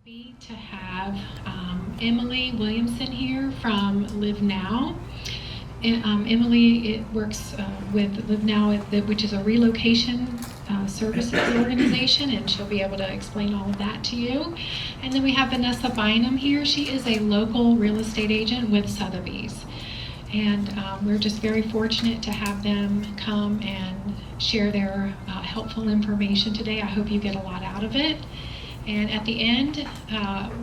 Happy to have Emilie Williamson here from LivNow. Emilie works with LivNow, which is a relocation services organization, and she'll be able to explain all of that to you. And then we have Vanessa Bynum here. She is a local real estate agent with Sotheby's. And we're just very fortunate to have them come and share their helpful information today. I hope you get a lot out of it. And at the end,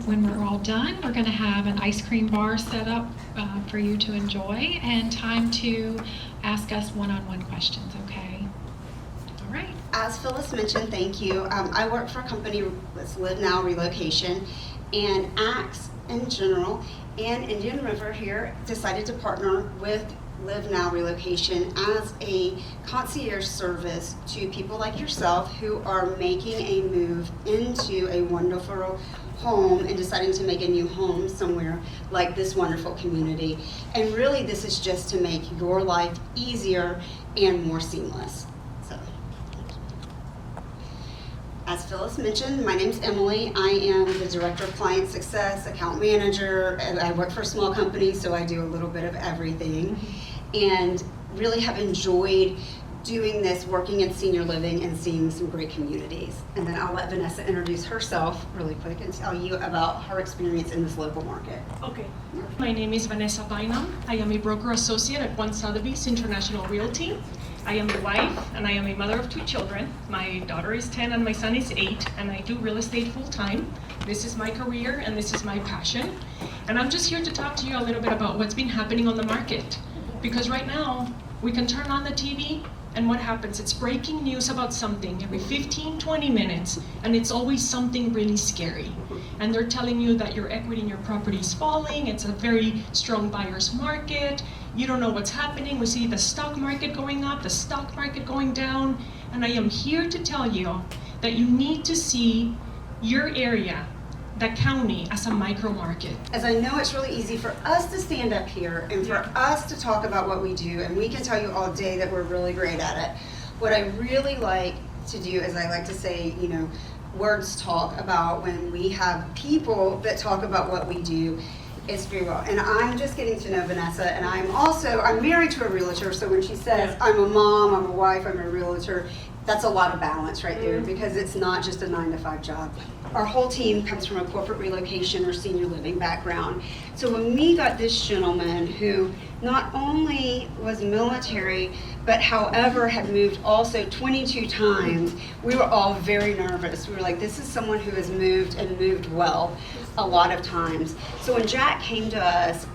when we're all done, we're going to have an ice cream bar set up for you to enjoy, and time to ask us one-on-one questions, okay? All right. As Phyllis mentioned, thank you. I work for a company that's LivNow Relocation, and AXE in general, and Indian River here decided to partner with LivNow Relocation as a concierge service to people like yourself who are making a move into a wonderful home and deciding to make a new home somewhere like this wonderful community. And really this is just to make your life easier and more seamless. So, as Phyllis mentioned, my name's Emilie. I am the Director of Client Success, Account Manager, and I work for a small company, so I do a little bit of everything. And really have enjoyed doing this, working in senior living and seeing some great communities. And then I'll let Vanessa introduce herself really quick and tell you about her experience in this local market. Okay, my name is Vanessa Bynum. I am a broker associate at One Sotheby's International Realty. I am a wife and I am a mother of 2 children. My daughter is 10 and my son is 8, and I do real estate full time. This is my career and this is my passion. And I'm just here to talk to you a little bit about what's been happening on the market. Because right now, we can turn on the TV, and what happens? It's breaking news about something every 15, 20 minutes, and it's always something really scary. And they're telling you that your equity in your property is falling, it's a very strong buyer's market, you don't know what's happening. We see the stock market going up, the stock market going down, and I am here to tell you that you need to see your area, the county, as a micro market. As I know it's really easy for us to stand up here and for us to talk about what we do, and we can tell you all day that we're really great at it. What I really like to do is I like to say, words talk about when we have people that talk about what we do. It's very well. And I'm just getting to know Vanessa, and I'm married to a realtor, so when she says I'm a mom, I'm a wife, I'm a realtor, that's a lot of balance right there, because it's not just a 9-to-5 job. Our whole team comes from a corporate relocation or senior living background. So when we got this gentleman who not only was military, but however had moved also 22 times, we were all very nervous. We were like, this is someone who has moved and moved well a lot of times. So when Jack came to us,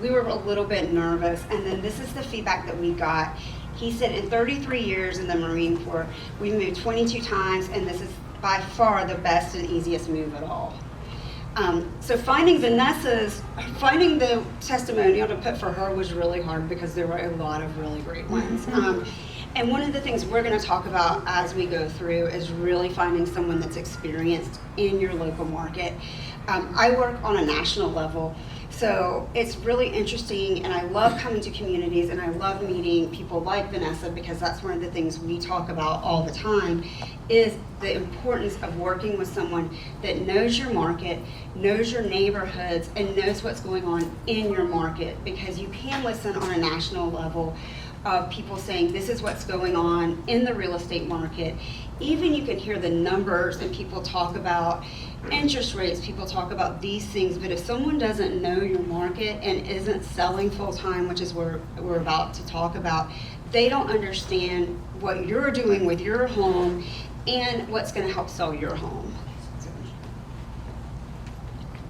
we were a little bit nervous, and then this is the feedback that we got. He said in 33 years in the Marine Corps, we moved 22 times, and this is by far the best and easiest move at all. So finding the testimonial to put for her was really hard, because there were a lot of really great ones. And one of the things we're going to talk about as we go through is really finding someone that's experienced in your local market. I work on a national level, so it's really interesting, and I love coming to communities, and I love meeting people like Vanessa, because that's one of the things we talk about all the time, is the importance of working with someone that knows your market, knows your neighborhoods, and knows what's going on in your market, because you can listen on a national level of people saying this is what's going on in the real estate market. Even you can hear the numbers, and people talk about interest rates, people talk about these things, but if someone doesn't know your market and isn't selling full-time, which is what we're about to talk about, they don't understand what you're doing with your home and what's going to help sell your home.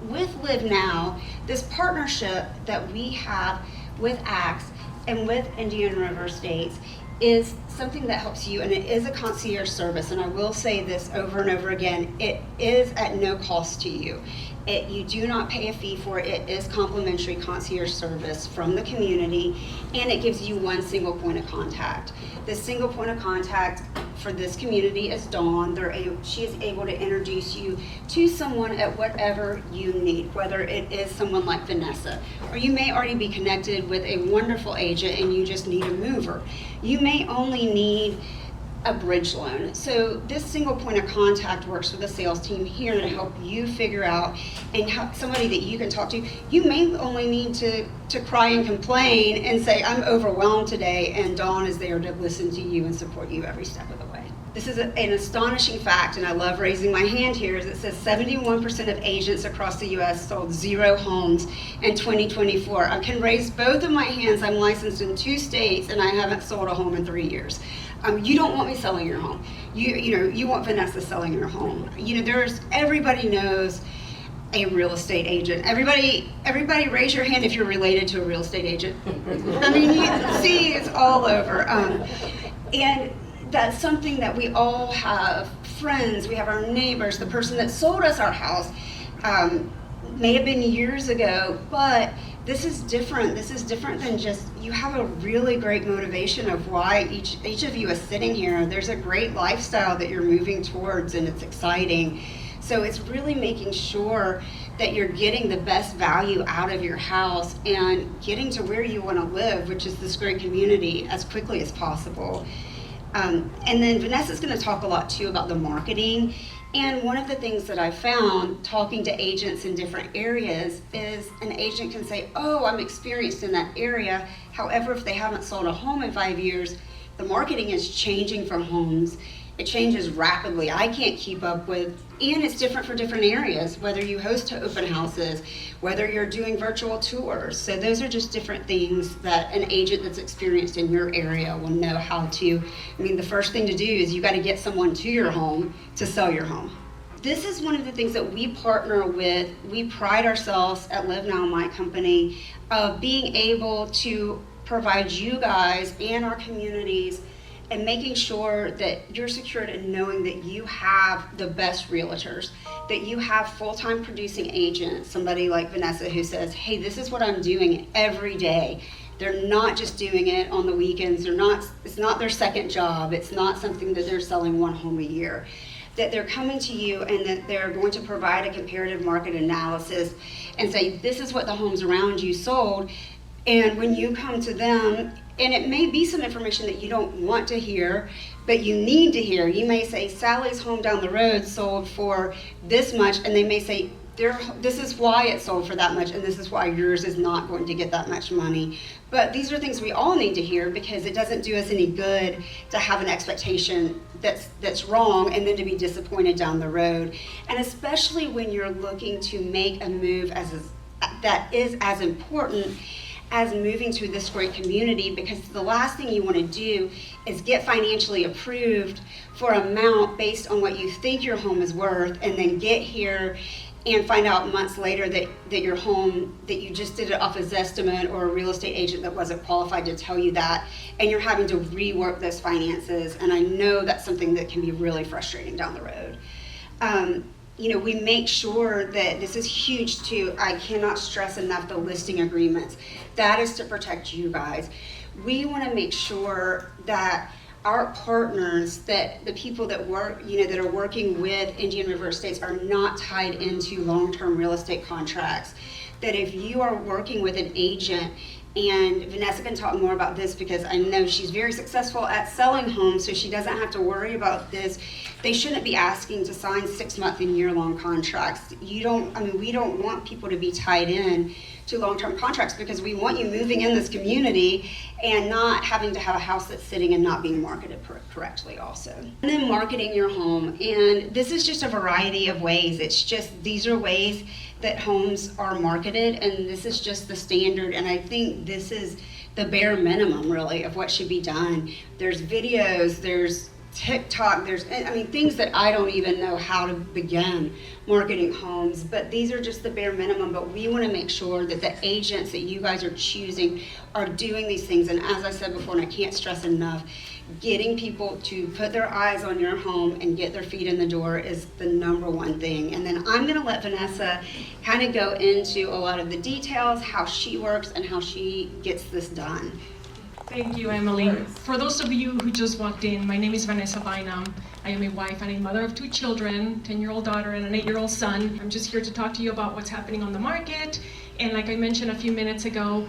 With LivNow, this partnership that we have with AXE and with Indian River States is something that helps you, and it is a concierge service, and I will say this over and over again, it is at no cost to you. You do not pay a fee for it. It is complimentary concierge service from the community, and it gives you one single point of contact. The single point of contact for this community is Dawn. She is able to introduce you to someone at whatever you need, whether it is someone like Vanessa, or you may already be connected with a wonderful agent and you just need a mover. You may only need a bridge loan. So this single point of contact works with the sales team here to help you figure out and have somebody that you can talk to. You may only need to cry and complain and say, I'm overwhelmed today, and Dawn is there to listen to you and support you every step of the way. This is an astonishing fact, and I love raising my hand here, is it says 71% of agents across the U.S. sold 0 homes in 2024. I can raise both of my hands. I'm licensed in 2 states, and I haven't sold a home in 3 years. You don't want me selling your home. You want Vanessa selling your home. Everybody knows a real estate agent. Everybody raise your hand if you're related to a real estate agent. I mean, you see, it's all over. And that's something that we all have. Friends, we have our neighbors, the person that sold us our house may have been years ago, but this is different. This is different than just, you have a really great motivation of why each of you is sitting here. There's a great lifestyle that you're moving towards, and it's exciting. So it's really making sure that you're getting the best value out of your house and getting to where you want to live, which is this great community, as quickly as possible. And then Vanessa's going to talk a lot too about the marketing. And one of the things that I found talking to agents in different areas is an agent can say, oh, I'm experienced in that area. However, if they haven't sold a home in 5 years, the marketing is changing for homes. It changes rapidly. I can't keep up with, and it's different for different areas, whether you host open houses, whether you're doing virtual tours. So those are just different things that an agent that's experienced in your area will know how to. I mean, the first thing to do is you got to get someone to your home to sell your home. This is one of the things that we partner with. We pride ourselves at LivNow, my company, of being able to provide you guys and our communities and making sure that you're secured in knowing that you have the best realtors, that you have full-time producing agents, somebody like Vanessa who says, hey, this is what I'm doing every day. They're not just doing it on the weekends. It's not their second job. It's not something that they're selling 1 home a year. That they're coming to you and that they're going to provide a comparative market analysis and say, this is what the homes around you sold. And when you come to them, and it may be some information that you don't want to hear, but you need to hear. You may say, Sally's home down the road sold for this much, and they may say, this is why it sold for that much, and this is why yours is not going to get that much money. But these are things we all need to hear, because it doesn't do us any good to have an expectation that's wrong and then to be disappointed down the road. And especially when you're looking to make a move that is as important as moving to this great community, because the last thing you want to do is get financially approved for an amount based on what you think your home is worth, and then get here and find out months later that your home, that you just did it off a Zestimate or a real estate agent that wasn't qualified to tell you that, and you're having to rework those finances. And I know that's something that can be really frustrating down the road. We make sure that this is huge too. I cannot stress enough the listing agreements. That is to protect you guys. We want to make sure that our partners, that the people that work, that are working with Indian River Estates are not tied into long-term real estate contracts. That if you are working with an agent, and Vanessa can talk more about this because I know she's very successful at selling homes, so she doesn't have to worry about this. They shouldn't be asking to sign 6-month and year-long contracts. We don't want people to be tied in to long-term contracts, because we want you moving in this community and not having to have a house that's sitting and not being marketed correctly also. And then marketing your home, and this is just a variety of ways. It's just, these are ways that homes are marketed, and this is just the standard, and I think this is the bare minimum really of what should be done. There's videos, there's TikTok, there's things that I don't even know how to begin marketing homes, but these are just the bare minimum. But we want to make sure that the agents that you guys are choosing are doing these things. And as I said before, and I can't stress enough, getting people to put their eyes on your home and get their feet in the door is the number one thing. And then I'm going to let Vanessa kind of go into a lot of the details, how she works and how she gets this done. Thank you, Emilie. For those of you who just walked in, my name is Vanessa Bynum. I am a wife and a mother of 2 children, 10-year-old daughter and an 8-year-old son. I'm just here to talk to you about what's happening on the market. And like I mentioned a few minutes ago,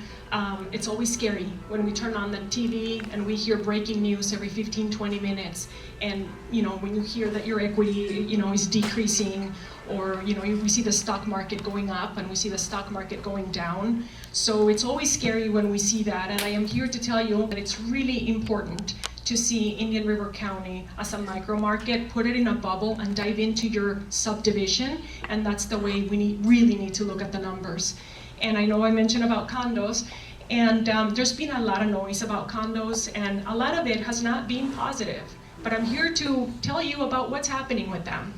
It's always scary when we turn on the TV and we hear breaking news every 15, 20 minutes. And when you hear that your equity is decreasing, or we see the stock market going up and we see the stock market going down. So it's always scary when we see that. And I am here to tell you that it's really important to see Indian River County as a micro market, put it in a bubble and dive into your subdivision. And that's the way we really need to look at the numbers. And I know I mentioned about condos, and there's been a lot of noise about condos, and a lot of it has not been positive. But I'm here to tell you about what's happening with them.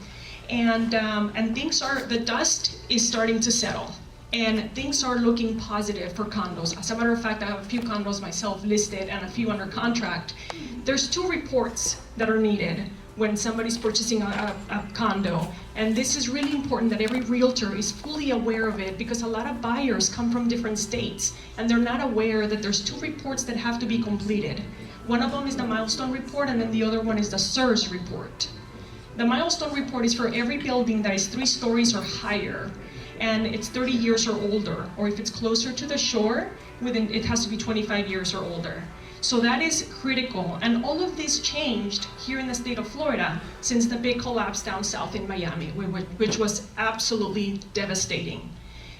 And the dust is starting to settle, and things are looking positive for condos. As a matter of fact, I have a few condos myself listed and a few under contract. There's 2 reports that are needed when somebody's purchasing a condo. And this is really important that every realtor is fully aware of it, because a lot of buyers come from different states and they're not aware that there's 2 reports that have to be completed. One of them is the milestone report, and then the other one is the SIRS report. The milestone report is for every building that is 3 stories or higher, and it's 30 years or older, or if it's closer to the shore, it has to be 25 years or older. So that is critical, and all of this changed here in the state of Florida since the big collapse down south in Miami, which was absolutely devastating.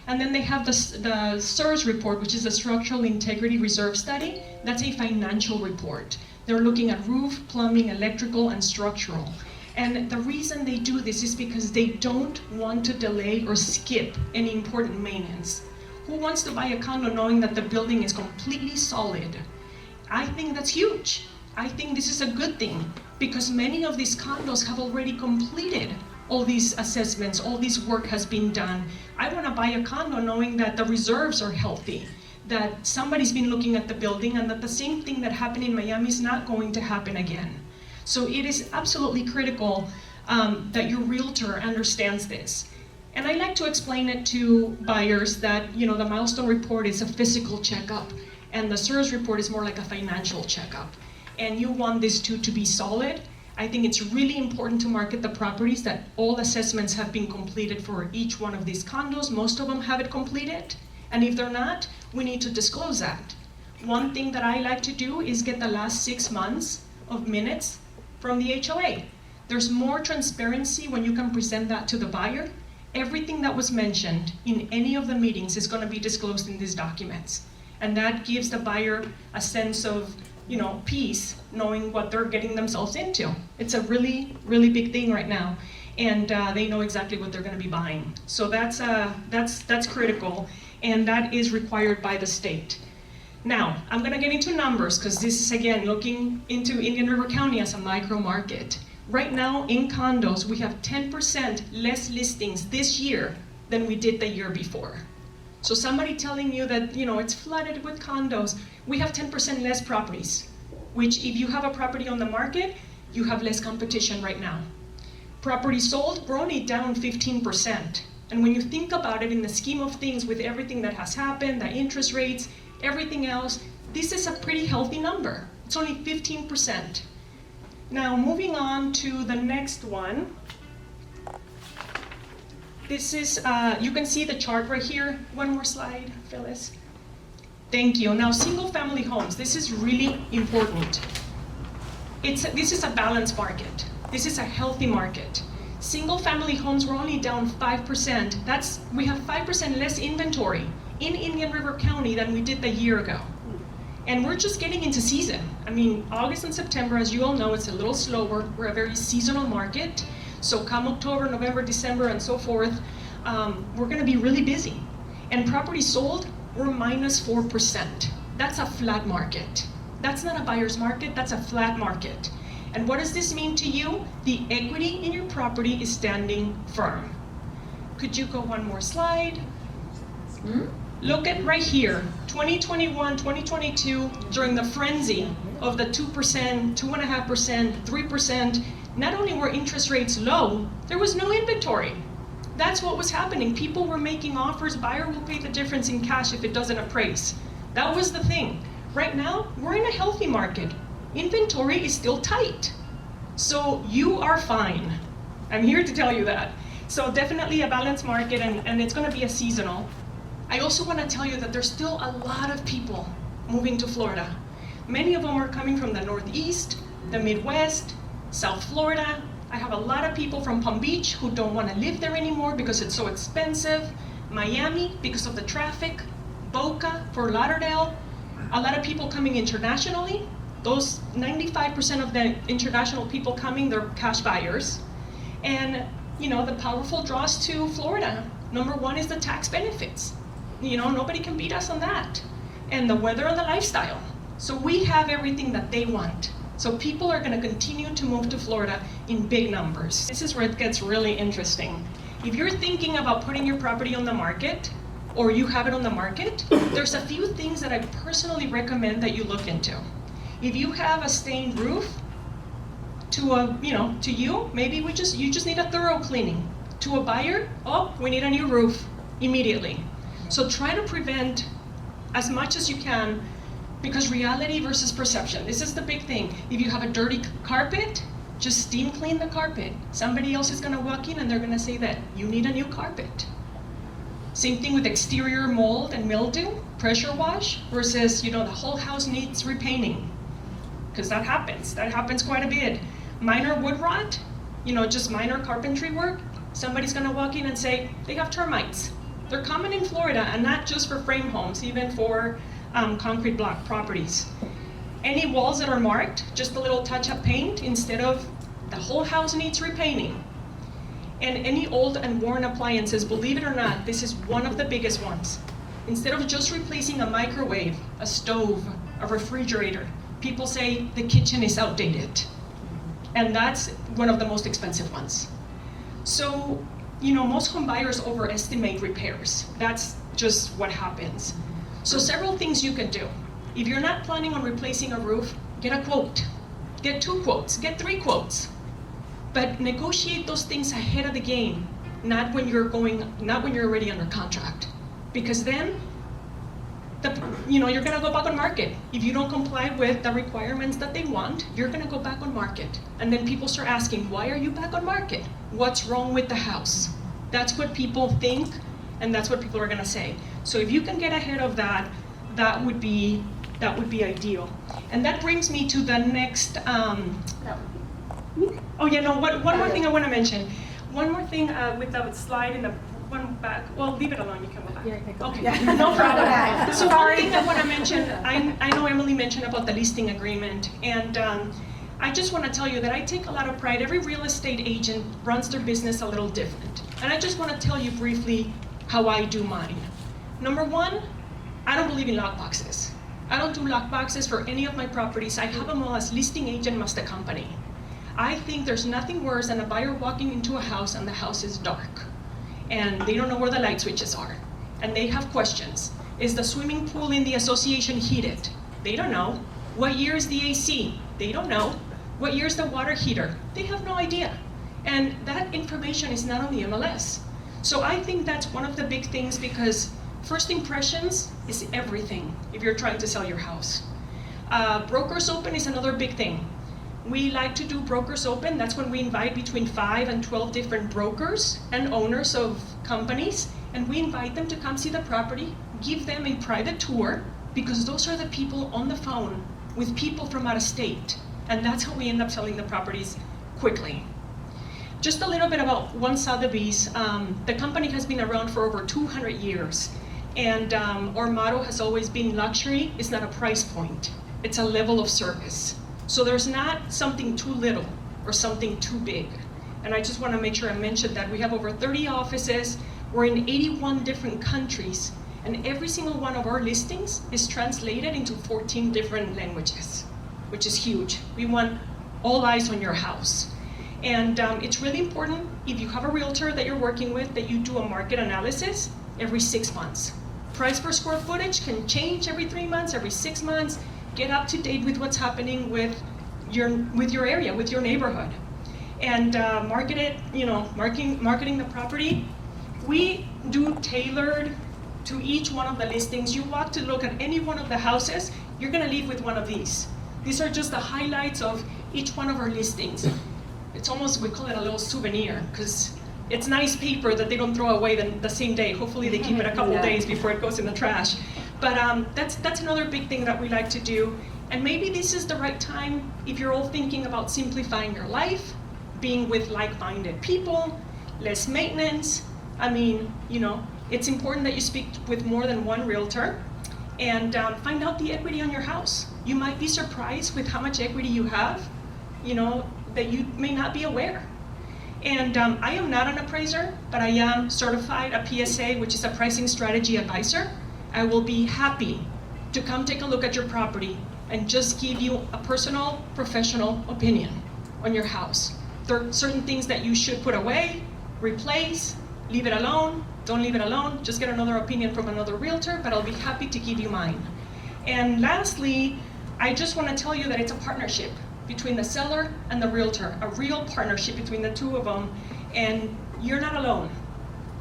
And then they have the SIRS report, which is the Structural Integrity Reserve Study. That's a financial report. They're looking at roof, plumbing, electrical, and structural. And the reason they do this is because they don't want to delay or skip any important maintenance. Who wants to buy a condo knowing that the building is completely solid? I think that's huge. I think this is a good thing, because many of these condos have already completed all these assessments, all this work has been done. I want to buy a condo knowing that the reserves are healthy, that somebody's been looking at the building, and that the same thing that happened in Miami is not going to happen again. So it is absolutely critical that your realtor understands this. And I like to explain it to buyers that the milestone report is a physical checkup, and the SIRS report is more like a financial checkup. And you want these 2 to be solid. I think it's really important to market the properties that all assessments have been completed for each one of these condos. Most of them have it completed. And if they're not, we need to disclose that. One thing that I like to do is get the last 6 months of minutes from the HOA. There's more transparency when you can present that to the buyer. Everything that was mentioned in any of the meetings is going to be disclosed in these documents. And that gives the buyer a sense of peace, knowing what they're getting themselves into. It's a really, really big thing right now, and they know exactly what they're going to be buying. So that's critical, and that is required by the state. Now, I'm going to get into numbers, because this is, again, looking into Indian River County as a micro market. Right now, in condos, we have 10% less listings this year than we did the year before. So somebody telling you that it's flooded with condos, we have 10% less properties, which if you have a property on the market, you have less competition right now. Property sold, we're only down 15%. And when you think about it in the scheme of things, with everything that has happened, the interest rates, everything else, this is a pretty healthy number. It's only 15%. Now, moving on to the next one. This is, you can see the chart right here. One more slide, Phyllis. Thank you. Now, single family homes, this is really important. This is a balanced market. This is a healthy market. Single family homes were only down 5%. We have 5% less inventory in Indian River County than we did a year ago. And we're just getting into season. I mean, August and September, as you all know, it's a little slower. We're a very seasonal market. So come October, November, December, and so forth, we're going to be really busy. And properties sold, we're minus 4%. That's a flat market. That's not a buyer's market, that's a flat market. And what does this mean to you? The equity in your property is standing firm. Could you go one more slide? Look at right here, 2021, 2022, during the frenzy of the 2%, 2.5%, 3%, not only were interest rates low, there was no inventory. That's what was happening. People were making offers, buyer will pay the difference in cash if it doesn't appraise. That was the thing. Right now, we're in a healthy market. Inventory is still tight. So you are fine. I'm here to tell you that. So definitely a balanced market, and it's gonna be a seasonal. I also want to tell you that there's still a lot of people moving to Florida. Many of them are coming from the Northeast, the Midwest, South Florida. I have a lot of people from Palm Beach who don't want to live there anymore because it's so expensive. Miami, because of the traffic. Boca, Fort Lauderdale. A lot of people coming internationally. Those 95% of the international people coming, they're cash buyers. And the powerful draws to Florida. Number one is the tax benefits. Nobody can beat us on that. And the weather and the lifestyle. So we have everything that they want. So people are going to continue to move to Florida in big numbers. This is where it gets really interesting. If you're thinking about putting your property on the market, or you have it on the market, there's a few things that I personally recommend that you look into. If you have a stained roof, to you, maybe you just need a thorough cleaning. To a buyer, we need a new roof immediately. So try to prevent as much as you can, because reality versus perception, this is the big thing. If you have a dirty carpet, just steam clean the carpet. Somebody else is gonna walk in and they're gonna say that you need a new carpet. Same thing with exterior mold and mildew, pressure wash, versus the whole house needs repainting. Because that happens quite a bit. Minor wood rot, just minor carpentry work, somebody's gonna walk in and say, they have termites. They're common in Florida, and not just for frame homes, even for concrete block properties. Any walls that are marked, just a little touch-up paint instead of the whole house needs repainting. And any old and worn appliances, believe it or not, this is one of the biggest ones. Instead of just replacing a microwave, a stove, a refrigerator, people say the kitchen is outdated. And that's one of the most expensive ones. So, most home buyers overestimate repairs. That's just what happens. So several things you can do. If you're not planning on replacing a roof, get a quote. Get 2 quotes, get 3 quotes. But negotiate those things ahead of the game, not when you're already under contract. Because then, you're gonna go back on market. If you don't comply with the requirements that they want, you're gonna go back on market. And then people start asking, why are you back on market? What's wrong with the house? That's what people think, and that's what people are gonna say. So if you can get ahead of that, that would be ideal. And that brings me to the next, one more thing I wanna mention. One more thing with the slide in the one back. Well, leave it alone, you can go back. Yeah, okay, no problem. So one thing I wanna mention, I know Emilie mentioned about the listing agreement, and I just wanna tell you that I take a lot of pride. Every real estate agent runs their business a little different. And I just wanna tell you briefly how I do mine. Number one, I don't believe in lockboxes. I don't do lockboxes for any of my properties. I have them all as listing agent master company. I think there's nothing worse than a buyer walking into a house and the house is dark and they don't know where the light switches are and they have questions. Is the swimming pool in the association heated? They don't know. What year is the AC? They don't know. What year is the water heater? They have no idea. And that information is not on the MLS. So I think that's one of the big things, because first impressions is everything if you're trying to sell your house. Brokers open is another big thing. We like to do brokers open. That's when we invite between 5 and 12 different brokers and owners of companies, and we invite them to come see the property, give them a private tour, because those are the people on the phone with people from out of state. And that's how we end up selling the properties quickly. Just a little bit about One Sotheby's. The company has been around for over 200 years. And our motto has always been luxury is not a price point. It's a level of service. So there's not something too little or something too big. And I just want to make sure I mention that we have over 30 offices. We're in 81 different countries. And every single one of our listings is translated into 14 different languages, which is huge. We want all eyes on your house. And it's really important, if you have a realtor that you're working with, that you do a market analysis every 6 months. Price per square footage can change every 3 months, every 6 months. Get up to date with what's happening with your area, with your neighborhood. And market it, marketing the property. We do tailored to each one of the listings. You walk to look at any one of the houses, you're gonna leave with one of these. These are just the highlights of each one of our listings. It's almost, we call it a little souvenir, because it's nice paper that they don't throw away the same day. Hopefully they keep it a couple days before it goes in the trash. But that's another big thing that we like to do. And maybe this is the right time if you're all thinking about simplifying your life, being with like-minded people, less maintenance. I mean, you know, it's important that you speak with more than one realtor and find out the equity on your house. You might be surprised with how much equity you have, you know, that you may not be aware. And I am not an appraiser, but I am certified a PSA, which is a pricing strategy advisor. I will be happy to come take a look at your property and just give you a personal, professional opinion on your house. There are certain things that you should put away, replace, leave it alone, don't leave it alone, just get another opinion from another realtor, but I'll be happy to give you mine. And lastly, I just want to tell you that it's a partnership between the seller and the realtor, a real partnership between the two of them, and you're not alone.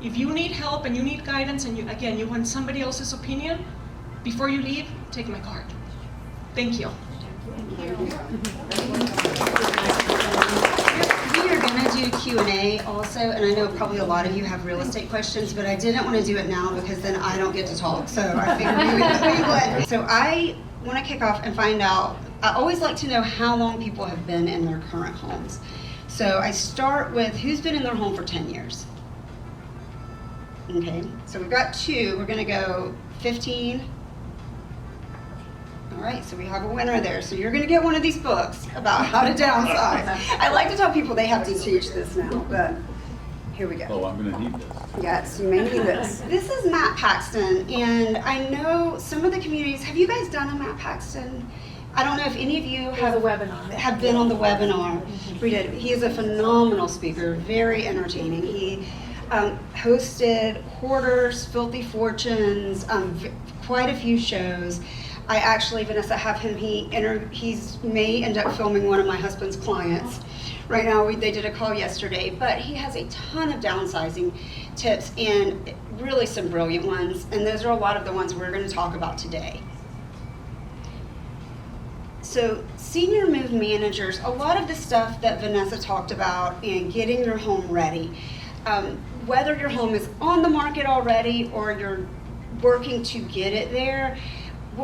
If you need help and you need guidance and you want somebody else's opinion, before you leave, take my card. Thank you. We are going to do Q&A also, and I know probably a lot of you have real estate questions, but I didn't want to do it now because then I don't get to talk, so I figured we would. So I want to kick off and find out, I always like to know how long people have been in their current homes. So I start with who's been in their home for 10 years? Okay, so we've got 2, we're going to go 15. All right, so we have a winner there. So you're going to get one of these books about how to downsize. I like to tell people they have to teach this now, but here we go. Oh, I'm going to need this. Yes, you may need this. This is Matt Paxton, and I know some of the communities, have you guys done a Matt Paxton? I don't know if any of you have been on the webinar. We did. He is a phenomenal speaker, very entertaining. He hosted Hoarders, Filthy Fortunes, quite a few shows. I actually, Vanessa, have him, he's may end up filming one of my husband's clients. Right now, they did a call yesterday, but he has a ton of downsizing tips and really some brilliant ones, and those are a lot of the ones we're going to talk about today. So senior move managers, a lot of the stuff that Vanessa talked about in getting your home ready, whether your home is on the market already or you're working to get it there,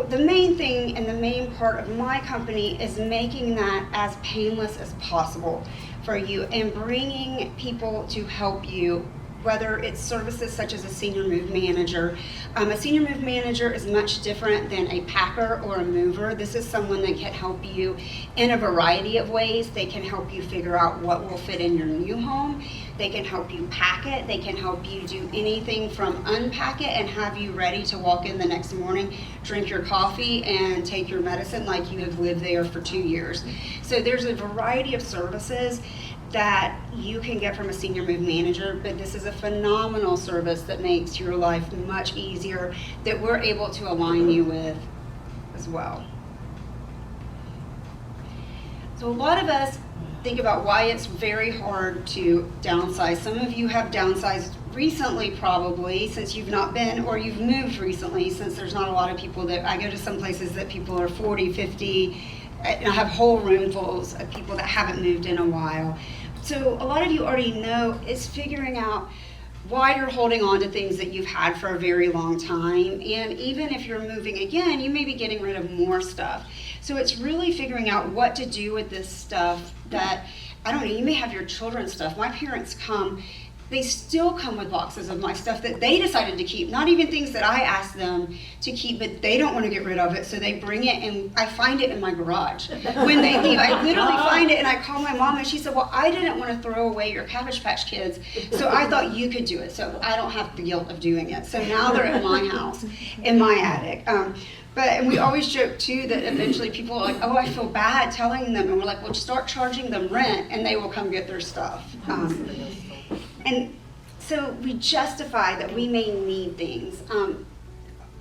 the main thing and the main part of my company is making that as painless as possible for you and bringing people to help you, whether it's services such as a senior move manager. A senior move manager is much different than a packer or a mover. This is someone that can help you in a variety of ways. They can help you figure out what will fit in your new home. They can help you pack it. They can help you do anything from unpack it and have you ready to walk in the next morning, drink your coffee, and take your medicine like you have lived there for 2 years. So there's a variety of services that you can get from a senior move manager, but this is a phenomenal service that makes your life much easier that we're able to align you with as well. So a lot of us think about why it's very hard to downsize. Some of you have downsized recently probably since you've not been, or you've moved recently since there's not a lot of people that, I go to some places that people are 40, 50, and I have whole roomfuls of people that haven't moved in a while. So a lot of you already know is figuring out why you're holding on to things that you've had for a very long time. And even if you're moving again, you may be getting rid of more stuff. So it's really figuring out what to do with this stuff that, I don't know, you may have your children's stuff. My parents come, they still come with boxes of my stuff that they decided to keep, not even things that I asked them to keep, but they don't want to get rid of it, so they bring it, and I find it in my garage. When they leave, I literally find it, and I call my mom, and she said, well, I didn't want to throw away your Cabbage Patch Kids, so I thought you could do it, so I don't have the guilt of doing it. So now they're in my house, in my attic. And we always joke too that eventually people are like, oh, I feel bad telling them, and we're like, well, start charging them rent, and they will come get their stuff. And so we justify that we may need things.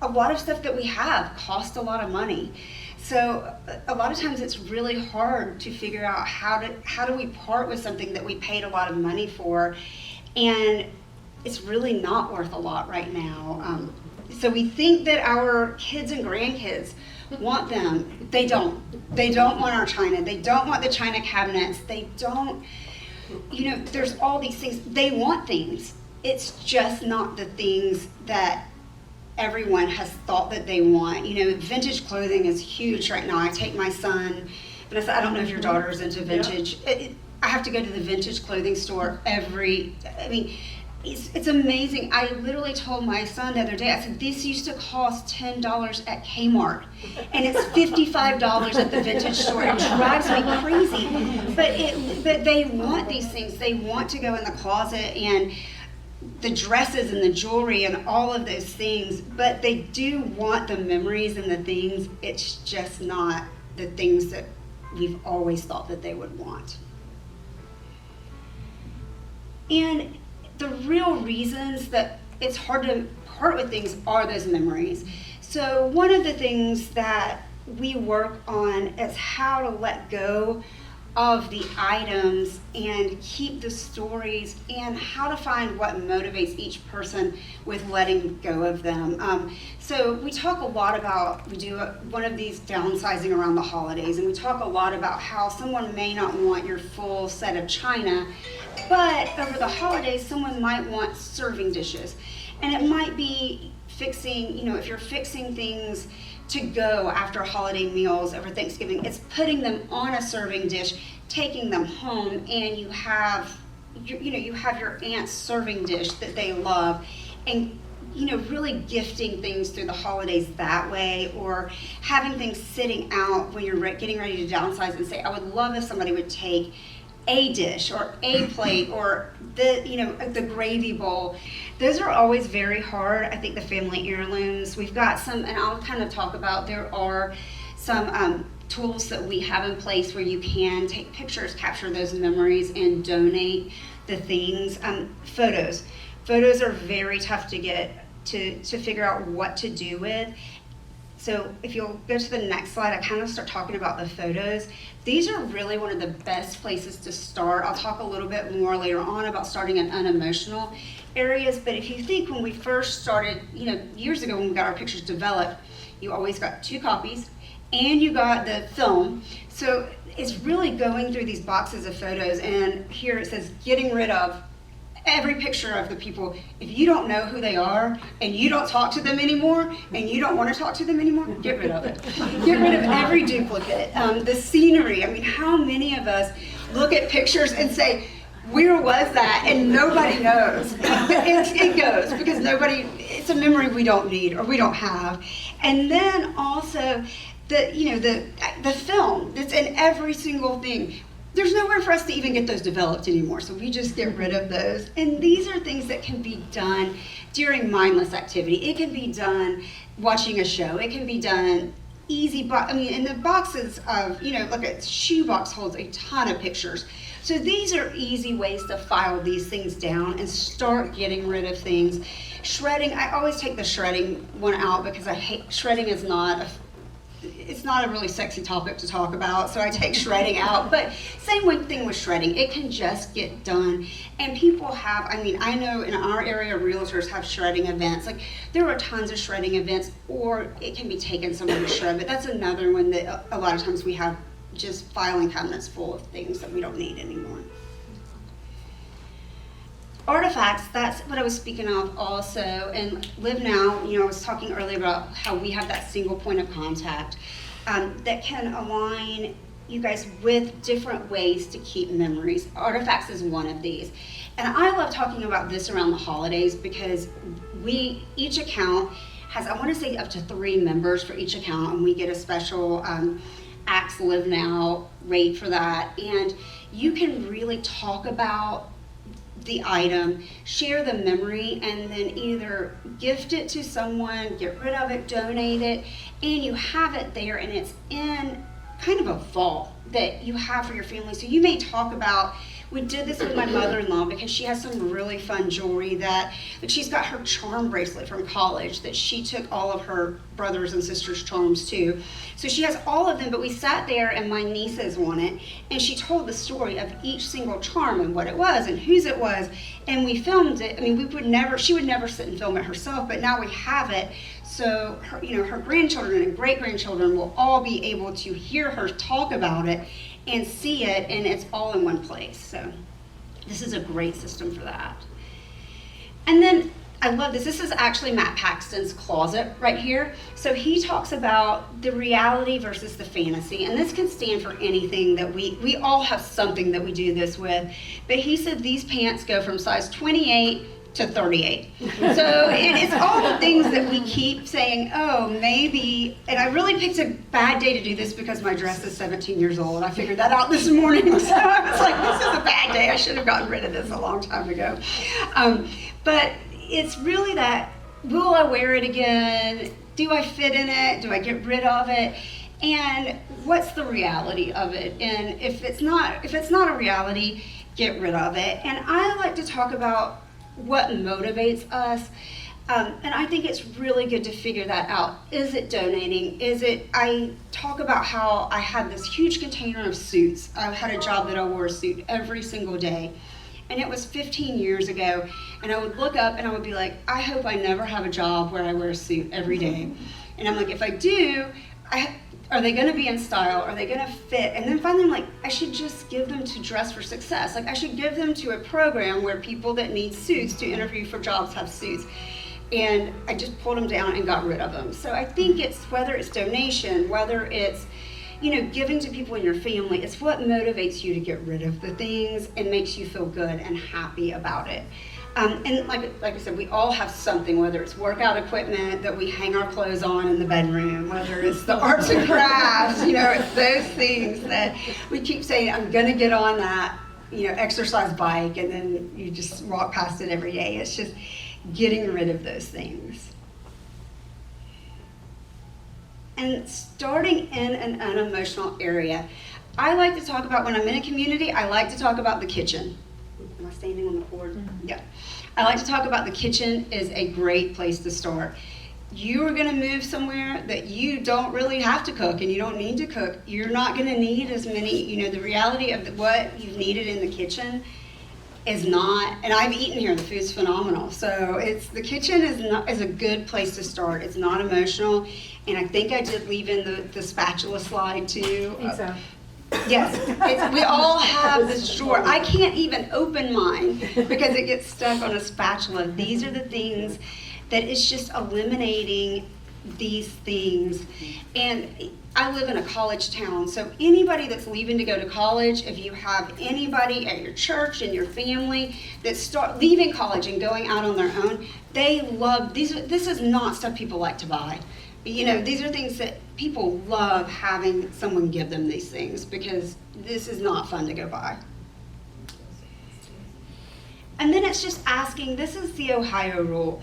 A lot of stuff that we have costs a lot of money. So a lot of times it's really hard to figure out how do we part with something that we paid a lot of money for, and it's really not worth a lot right now. So we think that our kids and grandkids want them. They don't. They don't want our china. They don't want the china cabinets. They don't you know, there's all these things. They want things. It's just not the things that everyone has thought that they want. You know, vintage clothing is huge right now. I take my son, Vanessa, I don't know if your daughter is into vintage. I have to go to the vintage clothing store it's amazing. I literally told my son the other day, I said, this used to cost $10 at Kmart, and it's $55 at the vintage store. It drives me crazy. But they want these things. They want to go in the closet and the dresses and the jewelry and all of those things, but they do want the memories and the things. It's just not the things that we've always thought that they would want. And the real reasons that it's hard to part with things are those memories. So one of the things that we work on is how to let go of the items and keep the stories, and how to find what motivates each person with letting go of them. So we talk a lot about, we do one of these downsizing around the holidays, and we talk a lot about how someone may not want your full set of china, but over the holidays someone might want serving dishes. And it might be fixing, you know, if you're fixing things to go after holiday meals over Thanksgiving, it's putting them on a serving dish, taking them home, and you have your aunt's serving dish that they love, and really gifting things through the holidays that way, or having things sitting out when you're getting ready to downsize and say, I would love if somebody would take a dish or a plate or the gravy bowl. Those are always very hard. I think the family heirlooms, we've got some, and I'll kind of talk about, there are some tools that we have in place where you can take pictures, capture those memories, and donate the things. Photos are very tough to get to figure out what to do with. So if you'll go to the next slide, I kind of start talking about the photos. These are really one of the best places to start. I'll talk a little bit more later on about starting in unemotional areas, but if you think when we first started, years ago when we got our pictures developed, you always got 2 copies and you got the film. So it's really going through these boxes of photos, and here it says getting rid of every picture of the people. If you don't know who they are and you don't talk to them anymore and you don't want to talk to them anymore, get rid of it. Get rid of every duplicate. The scenery, how many of us look at pictures and say, where was that? And nobody knows. It goes because it's a memory we don't need or we don't have. And then also the film that's in every single thing. There's nowhere for us to even get those developed anymore, so we just get rid of those. And these are things that can be done during mindless activity. It can be done watching a show. It can be done easy, in the boxes of, look at shoebox holds a ton of pictures. So these are easy ways to file these things down and start getting rid of things. Shredding, I always take the shredding one out because I hate, shredding is it's not a really sexy topic to talk about, so I take shredding out. But same thing with shredding. It can just get done. And people have, I know in our area, realtors have shredding events. Like, there are tons of shredding events, or it can be taken somewhere to shred. But that's another one that a lot of times we have just filing cabinets full of things that we don't need anymore. Artifacts, that's what I was speaking of also. And LivNow, I was talking earlier about how we have that single point of contact that can align you guys with different ways to keep memories. Artifacts is one of these. And I love talking about this around the holidays because each account has, I want to say, up to 3 members for each account, and we get a special Axe LivNow rate for that. And you can really talk about the item, share the memory, and then either gift it to someone, get rid of it, donate it, and you have it there, and it's in kind of a vault that you have for your family. So you may talk about, we did this with my mother-in-law because she has some really fun jewelry that she's got her charm bracelet from college that she took all of her brothers and sisters' charms to. So she has all of them, but we sat there and my nieces won it, and she told the story of each single charm and what it was and whose it was, and we filmed it. She would never sit and film it herself, but now we have it. So her grandchildren and great-grandchildren will all be able to hear her talk about it and see it, and it's all in one place. So This is a great system for that. And then I love this. This is actually Matt Paxton's closet right here. So he talks about the reality versus the fantasy. And this can stand for anything that we all have something that we do this with. But he said these pants go from size 28 to 38. So it's all the things that we keep saying, oh, maybe, and I really picked a bad day to do this because my dress is 17 years old. I figured that out this morning. So I was like, this is a bad day. I should have gotten rid of this a long time ago. But it's really that, will I wear it again? Do I fit in it? Do I get rid of it? And what's the reality of it? And if it's not a reality, get rid of it. And I like to talk about what motivates us. And I think it's really good to figure that out. Is it donating? I talk about how I had this huge container of suits. I had a job that I wore a suit every single day. And it was 15 years ago, and I would look up and I would be like, I hope I never have a job where I wear a suit every day. And I'm like, if I do, are they gonna be in style? Are they gonna fit? And then finally I'm like, I should just give them to Dress for Success. Like I should give them to a program where people that need suits to interview for jobs have suits. And I just pulled them down and got rid of them. So I think it's whether it's donation, whether it's giving to people in your family, it's what motivates you to get rid of the things and makes you feel good and happy about it. And like I said, we all have something, whether it's workout equipment that we hang our clothes on in the bedroom, whether it's the arts and crafts, it's those things that we keep saying, I'm gonna get on that, exercise bike, and then you just walk past it every day. It's just getting rid of those things. And starting in an unemotional area. I like to talk about, when I'm in a community, I like to talk about the kitchen. Am I standing on the cord? Mm-hmm. Yeah. I like to talk about the kitchen is a great place to start. You are gonna move somewhere that you don't really have to cook and you don't need to cook. You're not gonna need as many, the reality of what you've needed in the kitchen is not, and I've eaten here, the food's phenomenal. So the kitchen is a good place to start. It's not emotional. And I think I did leave in the spatula slide too. I think so. Yes, we all have this drawer. I can't even open mine because it gets stuck on a spatula. These are the things that it's just eliminating these things. And I live in a college town, so anybody that's leaving to go to college, if you have anybody at your church and your family that start leaving college and going out on their own, they love these. This is not stuff people like to buy. These are things that people love having someone give them these things because this is not fun to go buy. And then it's just asking, this is the Ohio rule,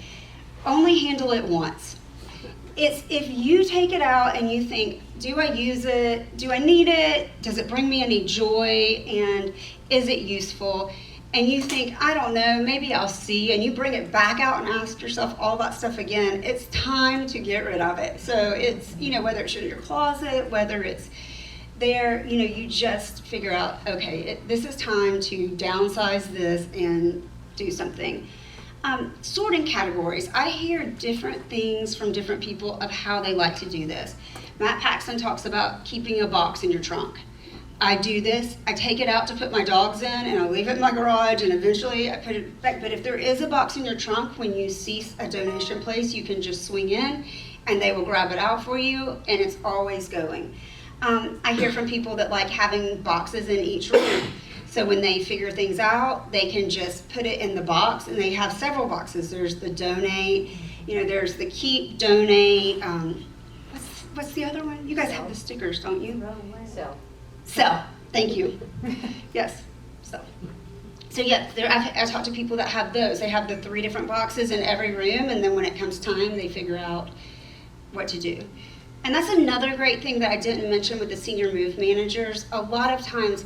only handle it once. It's if you take it out and you think, do I use it? Do I need it? Does it bring me any joy? And is it useful? And you think, I don't know, maybe I'll see, and you bring it back out and ask yourself all that stuff again, it's time to get rid of it. So it's, whether it's in your closet, whether it's there, you just figure out, okay, this is time to downsize this and do something. Sorting categories. I hear different things from different people of how they like to do this. Matt Paxton talks about keeping a box in your trunk. I do this, I take it out to put my dogs in and I leave it in my garage and eventually I put it back. But if there is a box in your trunk, when you see a donation place, you can just swing in and they will grab it out for you and it's always going. I hear from people that like having boxes in each room. So when they figure things out, they can just put it in the box and they have several boxes. There's the donate, there's the keep, donate, what's the other one? You guys have the stickers, don't you? Sell. Thank you. Yes. So yeah, I talk to people that have those. They have the 3 different boxes in every room, and then when it comes time, they figure out what to do. And that's another great thing that I didn't mention with the senior move managers. A lot of times,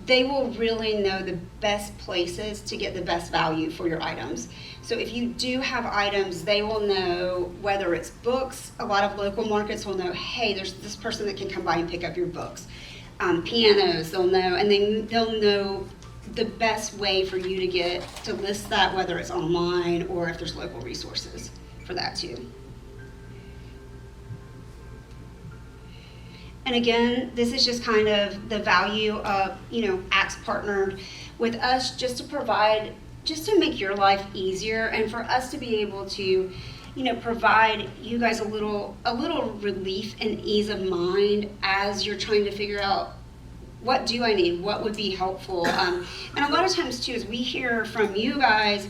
they will really know the best places to get the best value for your items. So if you do have items, they will know whether it's books. A lot of local markets will know, hey, there's this person that can come by and pick up your books. Pianos, they'll know, and they'll know the best way for you to list that, whether it's online or if there's local resources for that too. And again, this is just kind of the value of, Acts partnered with us just to make your life easier, and for us to be able to, provide you guys a little relief and ease of mind as you're trying to figure out, what do I need? What would be helpful? And a lot of times too, as we hear from you guys,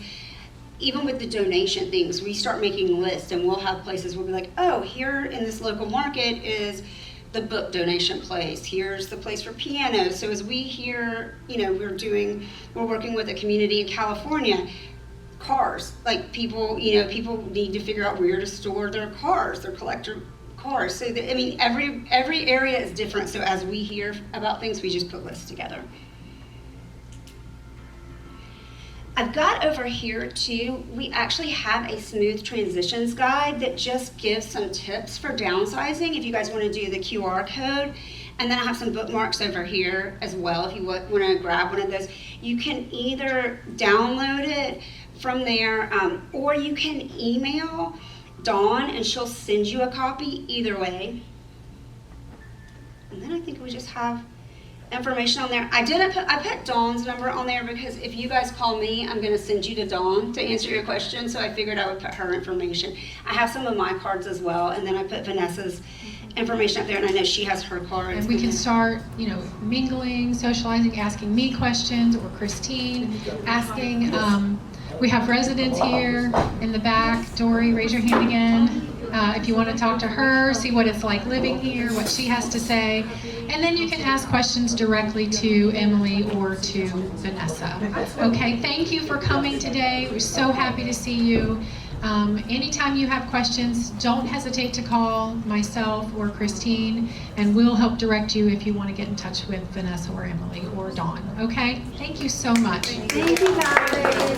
even with the donation things, we start making lists, and we'll have places we'll be like, oh, here in this local market is the book donation place. Here's the place for pianos. So as we hear, we're working with a community in California, cars, like people need to figure out where to store their cars, their collector cars. So every area is different. So as we hear about things, we just put lists together. I've got over here too, we actually have a smooth transitions guide that just gives some tips for downsizing if you guys want to do the QR code. And then I have some bookmarks over here as well if you want to grab one of those. You can either download it from there or you can email Dawn and she'll send you a copy either way. And then I think we just have information on there. I put Dawn's number on there because if you guys call me, I'm going to send you to Dawn to answer your question. So I figured I would put her information. I have some of my cards as well, and then I put Vanessa's information up there, and I know she has her cards. And we can start, mingling, socializing, asking me questions, or Christine asking. We have residents here in the back. Dory, raise your hand again. If you want to talk to her, see what it's like living here, what she has to say. And then you can ask questions directly to Emilie or to Vanessa. Okay, thank you for coming today. We're so happy to see you. Anytime you have questions, don't hesitate to call myself or Christine, and we'll help direct you if you want to get in touch with Vanessa or Emilie or Dawn. Okay, thank you so much. Thank you guys.